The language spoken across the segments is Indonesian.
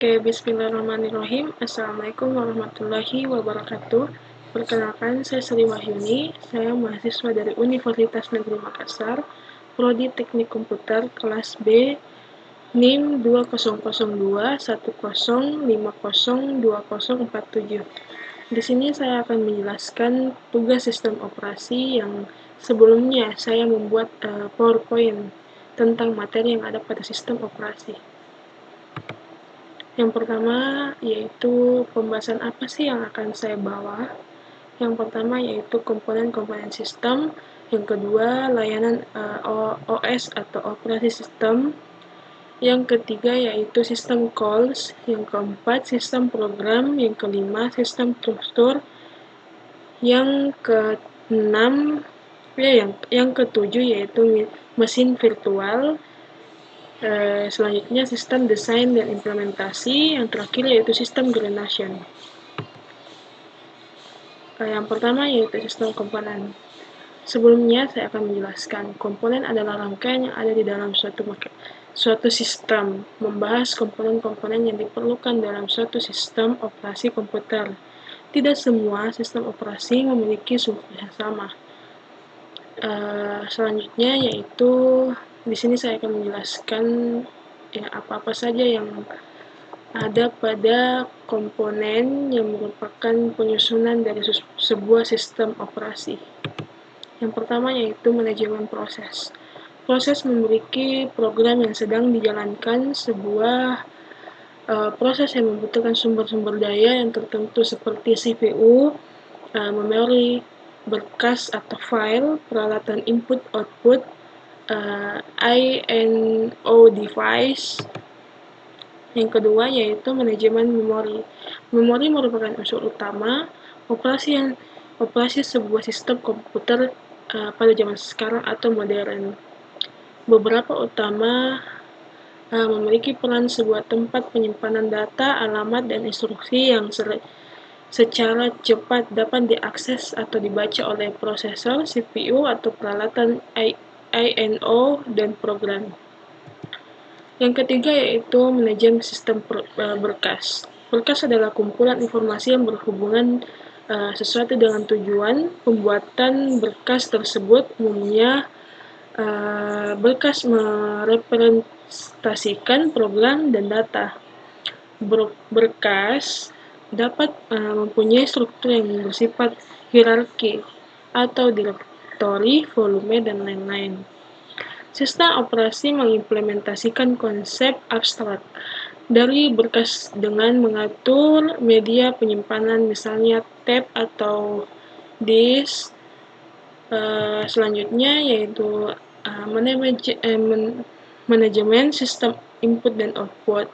Oke, bismillahirrahmanirrahim. Assalamualaikum warahmatullahi wabarakatuh. Perkenalkan, saya Sri Wahyuni. Saya mahasiswa dari Universitas Negeri Makassar, Prodi Teknik Komputer, kelas B, NIM 200210502047. Di sini saya akan menjelaskan tugas sistem operasi yang sebelumnya saya membuat PowerPoint tentang materi yang ada pada sistem operasi. Yang pertama yaitu pembahasan apa sih yang akan saya bawa. Yang pertama yaitu komponen-komponen sistem. Yang kedua layanan OS atau operasi sistem. Yang ketiga yaitu sistem calls. Yang keempat sistem program. Yang kelima sistem struktur. Yang keenam yang ketujuh yaitu mesin virtual. Selanjutnya sistem desain dan implementasi, yang terakhir yaitu sistem grenation. Yang pertama yaitu sistem komponen. Sebelumnya saya akan menjelaskan, komponen adalah rangkaian yang ada di dalam suatu sistem, membahas komponen-komponen yang diperlukan dalam suatu sistem operasi komputer. Tidak semua sistem operasi memiliki struktur yang sama. Selanjutnya yaitu di sini saya akan menjelaskan apa-apa saja yang ada pada komponen yang merupakan penyusunan dari sebuah sistem operasi. Yang pertama yaitu manajemen proses. Proses memiliki program yang sedang dijalankan sebuah proses yang membutuhkan sumber-sumber daya yang tertentu seperti CPU, memori, berkas atau file, peralatan input-output, I/O device. Yang kedua yaitu manajemen memori. Memori merupakan unsur utama operasi sebuah sistem komputer pada zaman sekarang atau modern. Beberapa utama memiliki peran sebuah tempat penyimpanan data, alamat, dan instruksi yang secara cepat dapat diakses atau dibaca oleh prosesor, CPU, atau peralatan I/O dan program. Yang ketiga yaitu manajemen sistem berkas. Berkas adalah kumpulan informasi yang berhubungan sesuatu dengan tujuan. Pembuatan berkas tersebut umumnya berkas merepresentasikan program dan data. Berkas dapat mempunyai struktur yang bersifat hierarki atau direktori, volume, dan lain-lain. Sistem operasi mengimplementasikan konsep abstrak dari berkas dengan mengatur media penyimpanan, misalnya tab atau disk. Selanjutnya yaitu manajemen sistem input dan output.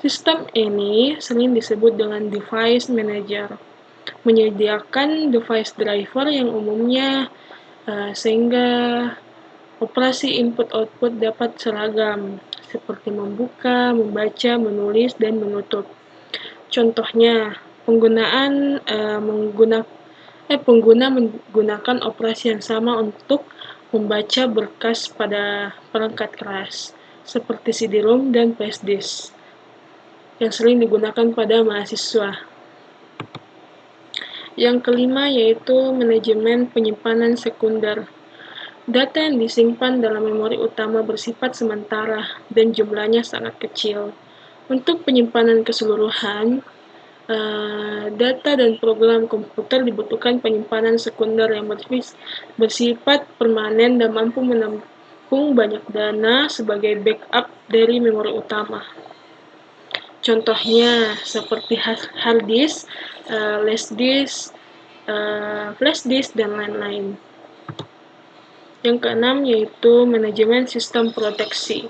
Sistem ini sering disebut dengan device manager, menyediakan device driver yang umumnya sehingga operasi input-output dapat seragam, seperti membuka, membaca, menulis, dan menutup. Contohnya, pengguna menggunakan operasi yang sama untuk membaca berkas pada perangkat keras, seperti CD-ROM dan flash disk, yang sering digunakan pada mahasiswa. Yang kelima yaitu manajemen penyimpanan sekunder. Data yang disimpan dalam memori utama bersifat sementara dan jumlahnya sangat kecil. Untuk penyimpanan keseluruhan, data dan program komputer dibutuhkan penyimpanan sekunder yang bersifat permanen dan mampu menampung banyak data sebagai backup dari memori utama. Contohnya seperti hard disk, flash disk, dan lain-lain. Yang keenam yaitu manajemen sistem proteksi.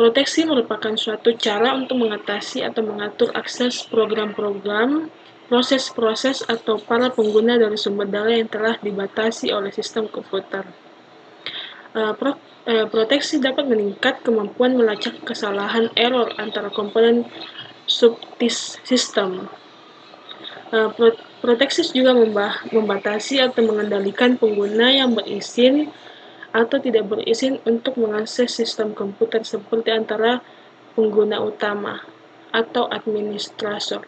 Proteksi merupakan suatu cara untuk mengatasi atau mengatur akses program-program, proses-proses, atau para pengguna dari sumber daya yang telah dibatasi oleh sistem komputer. Proteksi dapat meningkat kemampuan melacak kesalahan error antara komponen subsistem. Proteksi juga membatasi atau mengendalikan pengguna yang berizin atau tidak berizin untuk mengakses sistem komputer, seperti antara pengguna utama atau administrator.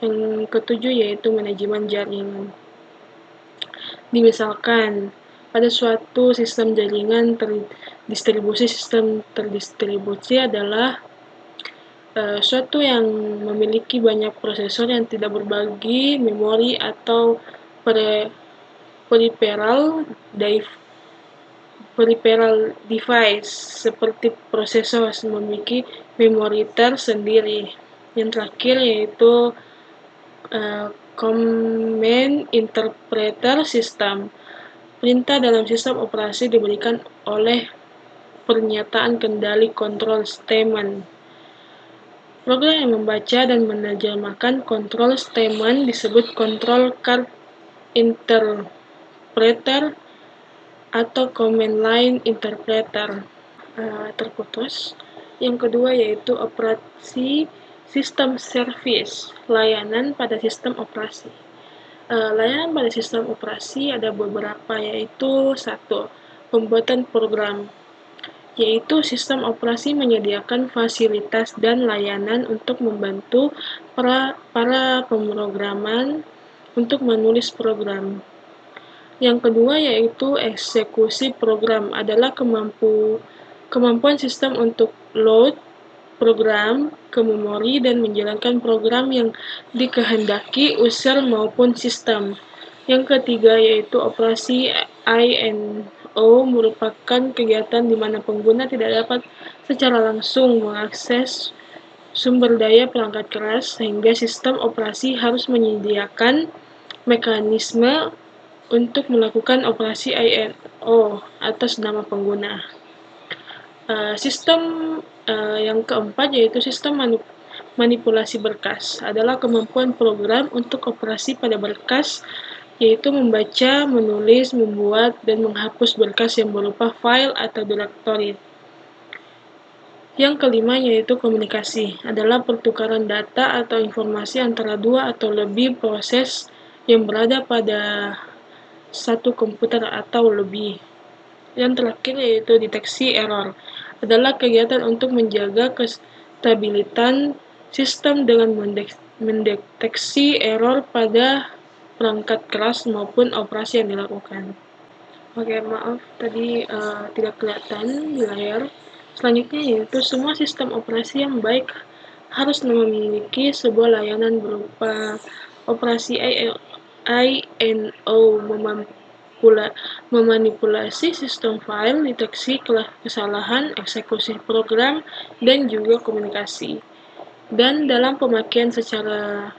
Yang ketujuh yaitu manajemen jaringan. Misalkan pada suatu sistem jaringan terdistribusi, sistem terdistribusi adalah suatu yang memiliki banyak prosesor yang tidak berbagi memori atau peripheral device seperti prosesor memiliki memori tersendiri. Yang terakhir yaitu Command Interpreter System. Perintah dalam sistem operasi diberikan oleh pernyataan kendali control statement. Program yang membaca dan menerjemahkan control statement disebut control card interpreter atau command line interpreter. Terputus. Yang kedua yaitu operasi sistem service, layanan pada sistem operasi. Layanan pada sistem operasi ada beberapa, yaitu 1. Pembuatan program, yaitu sistem operasi menyediakan fasilitas dan layanan untuk membantu para pemrograman untuk menulis program. Yang kedua yaitu eksekusi program, adalah kemampuan sistem untuk load program ke memori dan menjalankan program yang dikehendaki user maupun sistem. Yang ketiga yaitu operasi I/O, merupakan kegiatan di mana pengguna tidak dapat secara langsung mengakses sumber daya perangkat keras, sehingga sistem operasi harus menyediakan mekanisme untuk melakukan operasi I/O atas nama pengguna. Sistem yang keempat yaitu sistem manipulasi berkas, adalah kemampuan program untuk operasi pada berkas, yaitu membaca, menulis, membuat, dan menghapus berkas yang berupa file atau direktori. Yang kelima yaitu komunikasi, adalah pertukaran data atau informasi antara dua atau lebih proses yang berada pada satu komputer atau lebih. Yang terakhir yaitu deteksi error, adalah kegiatan untuk menjaga kestabilitan sistem dengan mendeteksi error pada perangkat keras maupun operasi yang dilakukan. Oke, maaf tadi tidak kelihatan di layar. Selanjutnya yaitu semua sistem operasi yang baik harus memiliki sebuah layanan berupa operasi I/O, memanipulasi sistem file, deteksi kesalahan, eksekusi program, dan juga komunikasi. Dan dalam pemakaian secara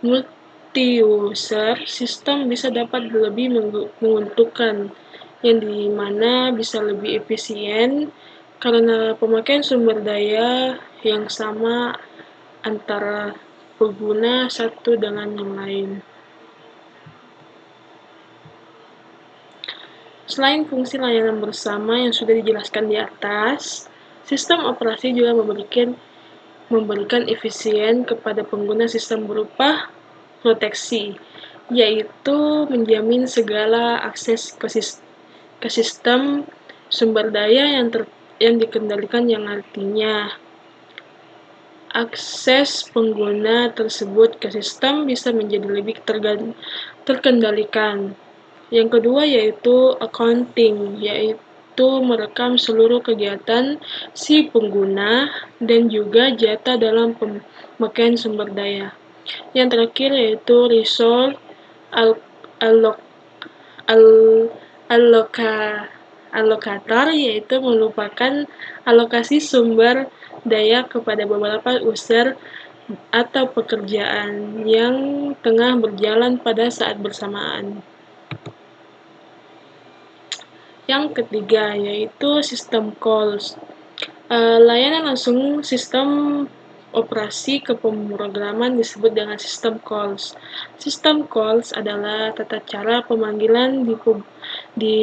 multi-user, sistem bisa dapat lebih menguntungkan, yang dimana bisa lebih efisien karena pemakaian sumber daya yang sama antara pengguna satu dengan yang lain. Selain fungsi layanan bersama yang sudah dijelaskan di atas, sistem operasi juga memberikan efisien kepada pengguna sistem berupa proteksi, yaitu menjamin segala akses ke sistem sumber daya yang dikendalikan, yang artinya akses pengguna tersebut ke sistem bisa menjadi lebih terkendalikan. Yang kedua yaitu accounting, yaitu merekam seluruh kegiatan si pengguna dan juga jatah dalam pemakaian sumber daya. Yang terakhir yaitu resource allocator, yaitu merupakan alokasi sumber daya kepada beberapa user atau pekerjaan yang tengah berjalan pada saat bersamaan. Yang ketiga yaitu sistem calls, layanan langsung sistem operasi ke pemrograman disebut dengan sistem calls. Sistem calls adalah tata cara pemanggilan di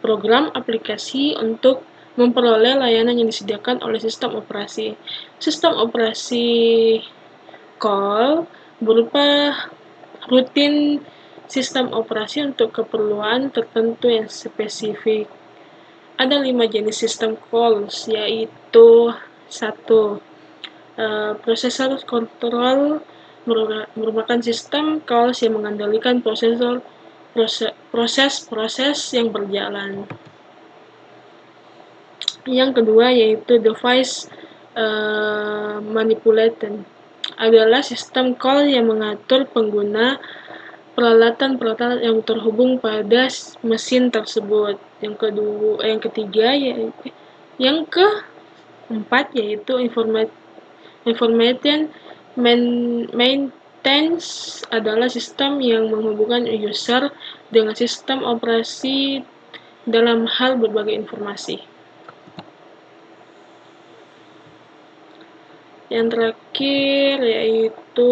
program aplikasi untuk memperoleh layanan yang disediakan oleh sistem operasi. Sistem operasi call berupa rutin sistem operasi untuk keperluan tertentu yang spesifik. Ada 5 jenis sistem calls, yaitu 1. Prosesor kontrol merupakan sistem calls yang mengendalikan proses-proses yang berjalan. Yang kedua yaitu device manipulator adalah sistem call yang mengatur pengguna peralatan-peralatan yang terhubung pada mesin tersebut. Yang keempat yaitu information maintenance adalah sistem yang menghubungkan user dengan sistem operasi dalam hal berbagai informasi. Yang terakhir yaitu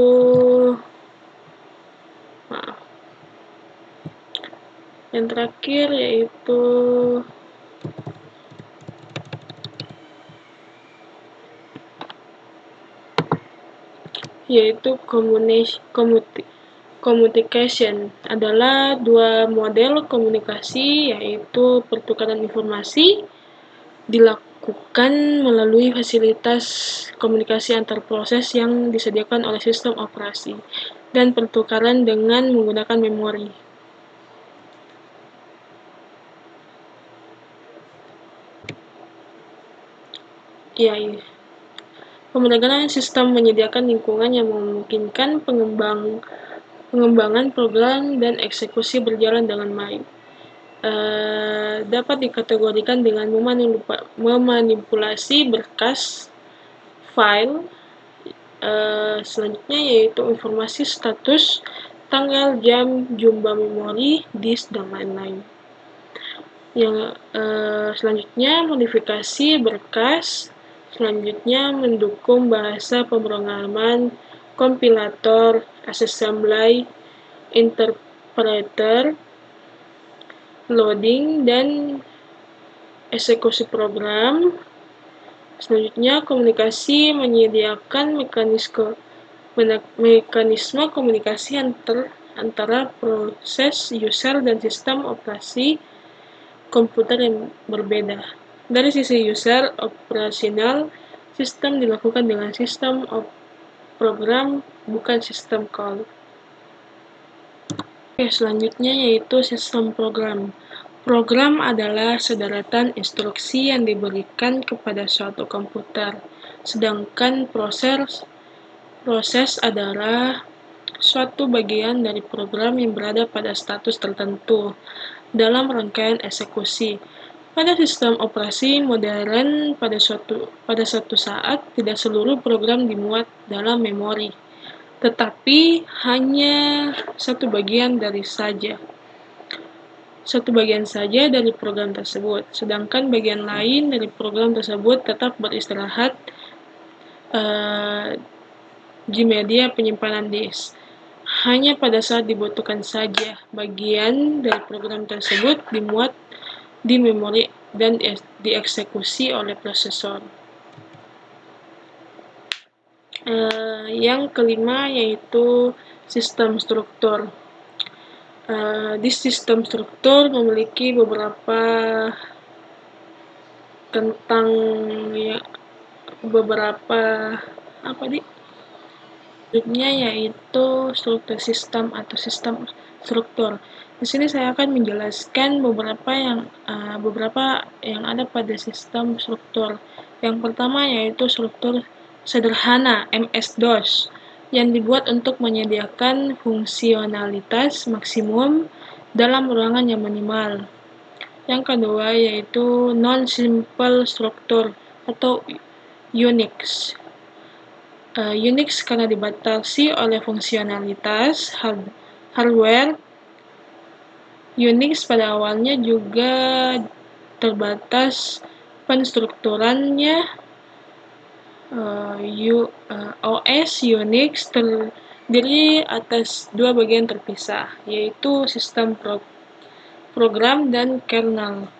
communication adalah 2 model komunikasi, yaitu pertukaran informasi dilakukan melalui fasilitas komunikasi antar proses yang disediakan oleh sistem operasi, dan pertukaran dengan menggunakan memori. Pemodern sistem menyediakan lingkungan yang memungkinkan pengembangan program dan eksekusi berjalan dengan baik. Dapat dikategorikan dengan memanipulasi berkas file. Selanjutnya yaitu informasi status, tanggal, jam, jumlah memori, disk, dan lain-lain. Yang selanjutnya modifikasi berkas. Selanjutnya mendukung bahasa pemrograman, kompilator, assembly, interpreter, loading, dan eksekusi program. Selanjutnya komunikasi menyediakan mekanisme komunikasi antara proses user dan sistem operasi komputer yang berbeda. Dari sisi user operasional, sistem dilakukan dengan sistem program, bukan sistem call. Selanjutnya yaitu sistem program. Program adalah sederetan instruksi yang diberikan kepada suatu komputer, sedangkan proses adalah suatu bagian dari program yang berada pada status tertentu dalam rangkaian eksekusi. Pada sistem operasi modern, pada suatu saat, tidak seluruh program dimuat dalam memori, tetapi hanya satu bagian saja dari program tersebut, sedangkan bagian lain dari program tersebut tetap beristirahat di media penyimpanan disk. Hanya pada saat dibutuhkan saja bagian dari program tersebut dimuat di memori dan dieksekusi oleh prosesor. Yang kelima yaitu sistem struktur. Di sistem struktur memiliki selanjutnya yaitu struktur sistem atau sistem struktur. Di sini saya akan menjelaskan beberapa yang ada pada sistem struktur. Yang pertama yaitu struktur sederhana MS-DOS yang dibuat untuk menyediakan fungsionalitas maksimum dalam ruangan yang minimal. Yang kedua yaitu non-simple struktur atau Unix. Unix karena dibatasi oleh fungsionalitas hardware. Unix pada awalnya juga terbatas penstrukturannya. OS Unix terdiri atas 2 bagian terpisah, yaitu sistem program dan kernel.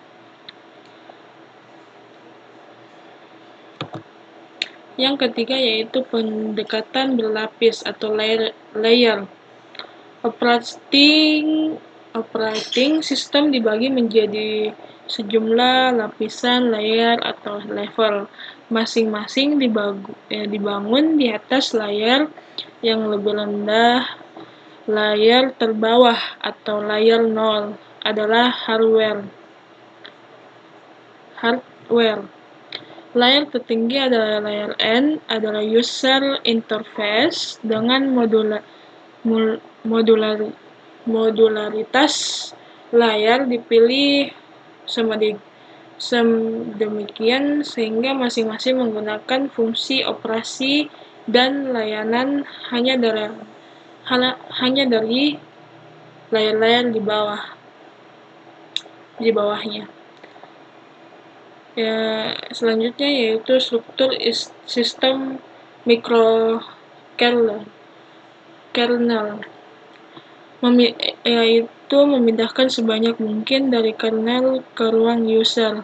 Yang ketiga yaitu pendekatan berlapis atau layer. Operating system dibagi menjadi sejumlah lapisan layar atau level, masing-masing dibangun di atas layar yang lebih rendah. Layar terbawah atau layar 0 adalah hardware. Layar tertinggi adalah layar N, adalah user interface dengan modularitas layar dipilih sedemikian sehingga masing-masing menggunakan fungsi operasi dan layanan hanya dari layar-layar di bawahnya. Selanjutnya yaitu struktur sistem mikrokernel, yaitu memindahkan sebanyak mungkin dari kernel ke ruang user.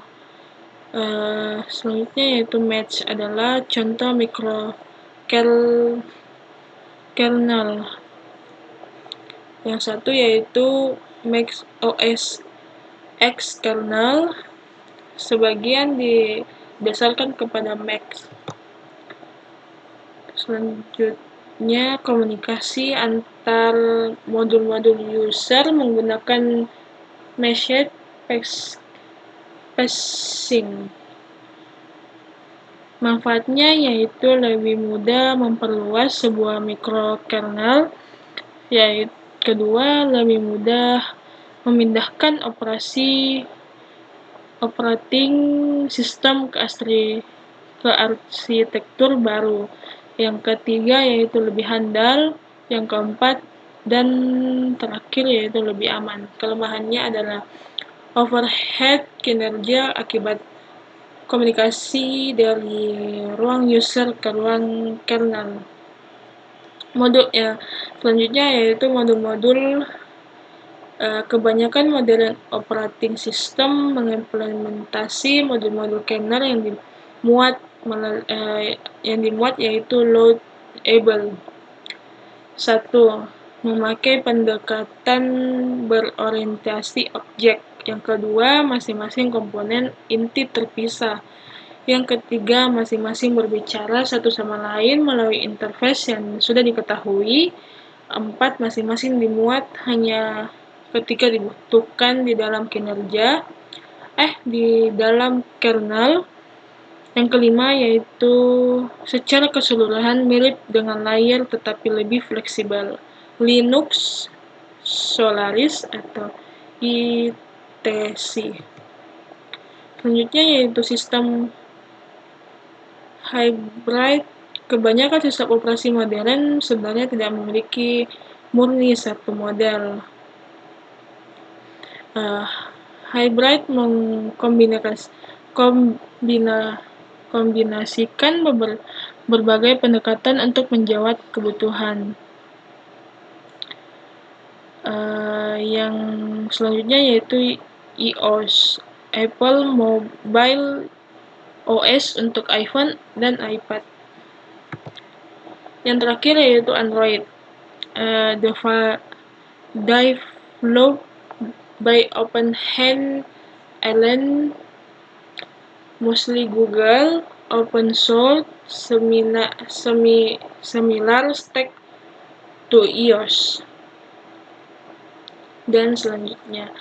Selanjutnya yaitu match adalah contoh mikrokernel. Yang satu yaitu Mac OS X kernel, sebagian didasarkan kepada Mac. Selanjutnya komunikasi antar modul-modul user menggunakan message passing. Manfaatnya yaitu lebih mudah memperluas sebuah mikrokernel. Kedua, lebih mudah memindahkan operating system ke arsitektur baru. Yang ketiga yaitu lebih handal. Yang keempat dan terakhir yaitu lebih aman. Kelemahannya adalah overhead kinerja akibat komunikasi dari ruang user ke ruang kernel. Selanjutnya yaitu modul-modul. Kebanyakan modern operating system mengimplementasi modul-modul kernel yang dimuat yaitu loadable. 1. Memakai pendekatan berorientasi objek. Yang kedua, masing-masing komponen inti terpisah. Yang ketiga, masing-masing berbicara satu sama lain melalui interface yang sudah diketahui. 4. Masing-masing dimuat hanya ketika dibutuhkan di dalam kernel. Yang kelima yaitu secara keseluruhan mirip dengan layar tetapi lebih fleksibel. Linux, Solaris atau ITC. Selanjutnya yaitu sistem hybrid. Kebanyakan sistem operasi modern sebenarnya tidak memiliki murni satu model. Hybrid mengkombinasikan berbagai pendekatan untuk menjawab kebutuhan. Yang selanjutnya yaitu iOS, Apple Mobile OS untuk iPhone dan iPad. Yang terakhir yaitu Android, developed by OpenHand Island, mostly Google, open source, similar stack to iOS. Dan selanjutnya,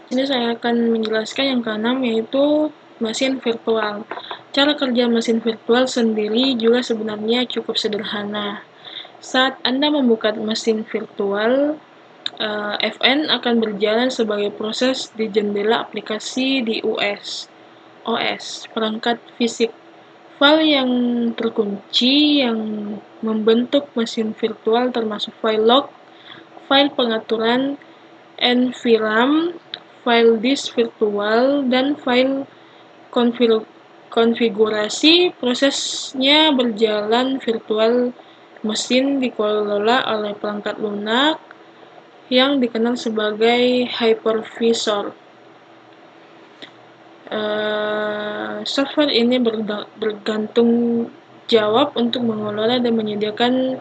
ini saya akan menjelaskan yang keenam yaitu mesin virtual. Cara kerja mesin virtual sendiri juga sebenarnya cukup sederhana. Saat Anda membuka mesin virtual, FN akan berjalan sebagai proses di jendela aplikasi di OS, perangkat fisik. File yang terkunci yang membentuk mesin virtual termasuk file log, file pengaturan NVRAM, file disk virtual, dan file konfigurasi. Prosesnya berjalan virtual mesin dikelola oleh perangkat lunak yang dikenal sebagai hypervisor. Software ini bergantung jawab untuk mengelola dan menyediakan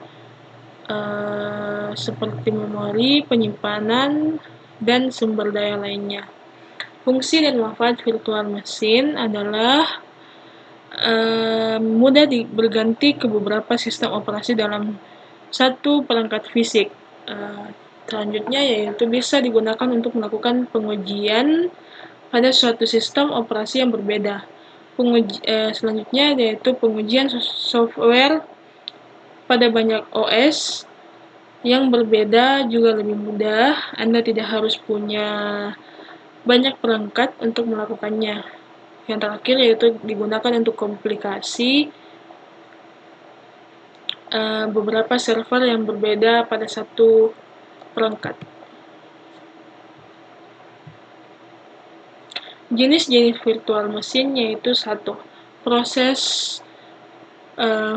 seperti memori, penyimpanan, dan sumber daya lainnya. Fungsi dan manfaat virtual machine adalah mudah berganti ke beberapa sistem operasi dalam satu perangkat fisik. Selanjutnya yaitu bisa digunakan untuk melakukan pengujian pada suatu sistem operasi yang berbeda. Selanjutnya yaitu pengujian software pada banyak OS yang berbeda juga lebih mudah. Anda tidak harus punya banyak perangkat untuk melakukannya. Yang terakhir yaitu digunakan untuk komplikasi beberapa server yang berbeda pada satu perangkat. Jenis-jenis virtual machine yaitu satu, proses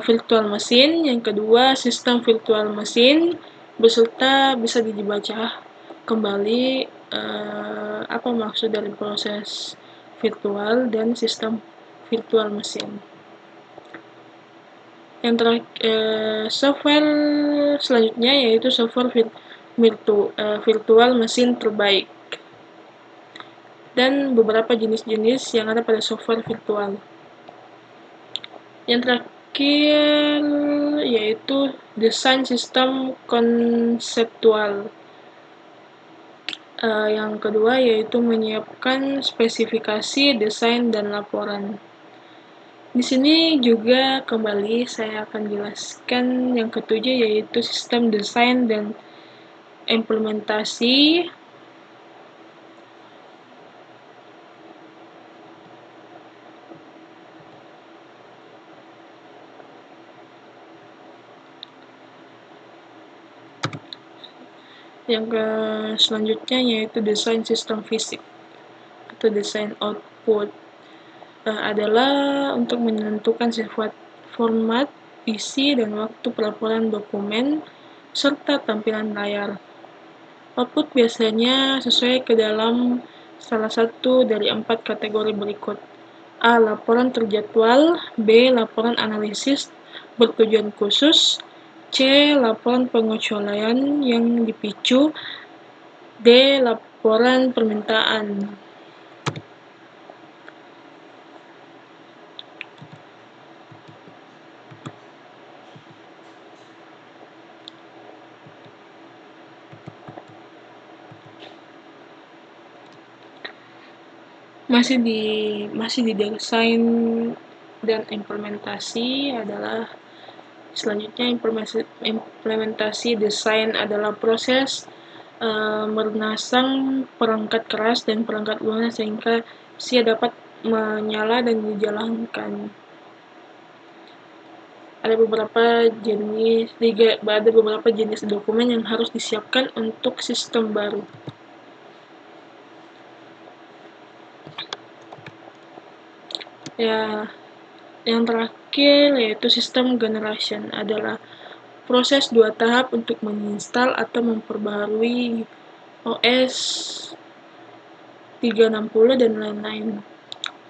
virtual machine, yang kedua sistem virtual machine, beserta bisa dibaca kembali apa maksud dari proses virtual dan sistem virtual machine. Yang terakhir, software selanjutnya yaitu software virtual machine terbaik dan beberapa jenis-jenis yang ada pada software virtual. Yang terakhir yaitu desain sistem konseptual. Yang kedua yaitu menyiapkan spesifikasi, desain, dan laporan. Di sini juga kembali saya akan jelaskan yang ketujuh yaitu sistem desain dan implementasi. Yang selanjutnya yaitu desain sistem fisik atau desain output. Adalah untuk menentukan sifat, format, isi, dan waktu pelaporan dokumen, serta tampilan layar. Output biasanya sesuai ke dalam salah satu dari 4 kategori berikut. A. Laporan terjadwal. B. Laporan analisis bertujuan khusus. C. Laporan pengecualian yang dipicu. D. Laporan permintaan. Masih di desain dan implementasi adalah selanjutnya implementasi desain adalah proses merangsang perangkat keras dan perangkat lunak sehingga dapat menyala dan dijalankan. Ada beberapa jenis dokumen yang harus disiapkan untuk sistem baru. Ya, yang terakhir yaitu sistem generation adalah proses 2 tahap untuk menginstal atau memperbaharui OS 360 dan lain-lain.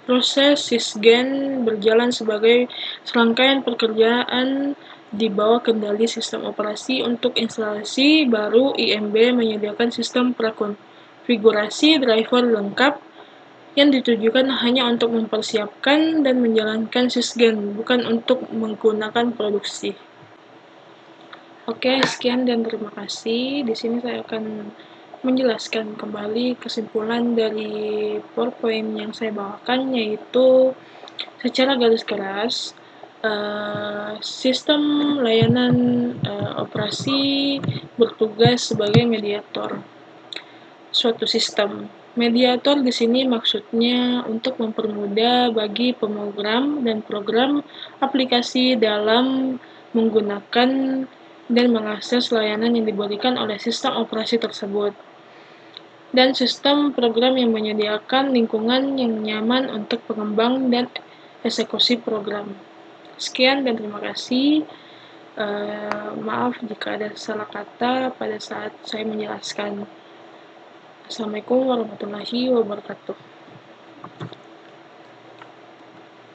Proses sysgen berjalan sebagai serangkaian pekerjaan di bawah kendali sistem operasi. Untuk instalasi baru, IMB menyediakan sistem prakonfigurasi driver lengkap yang ditujukan hanya untuk mempersiapkan dan menjalankan sysgen, bukan untuk menggunakan produksi. Oke, sekian dan terima kasih. Di sini saya akan menjelaskan kembali kesimpulan dari PowerPoint yang saya bawakan, yaitu secara garis keras, sistem layanan operasi bertugas sebagai mediator suatu sistem. Mediator di sini maksudnya untuk mempermudah bagi pemrogram dan program aplikasi dalam menggunakan dan mengakses layanan yang diberikan oleh sistem operasi tersebut, dan sistem program yang menyediakan lingkungan yang nyaman untuk pengembang dan eksekusi program. Sekian dan terima kasih. Maaf jika ada salah kata pada saat saya menjelaskan. Assalamualaikum warahmatullahi wabarakatuh.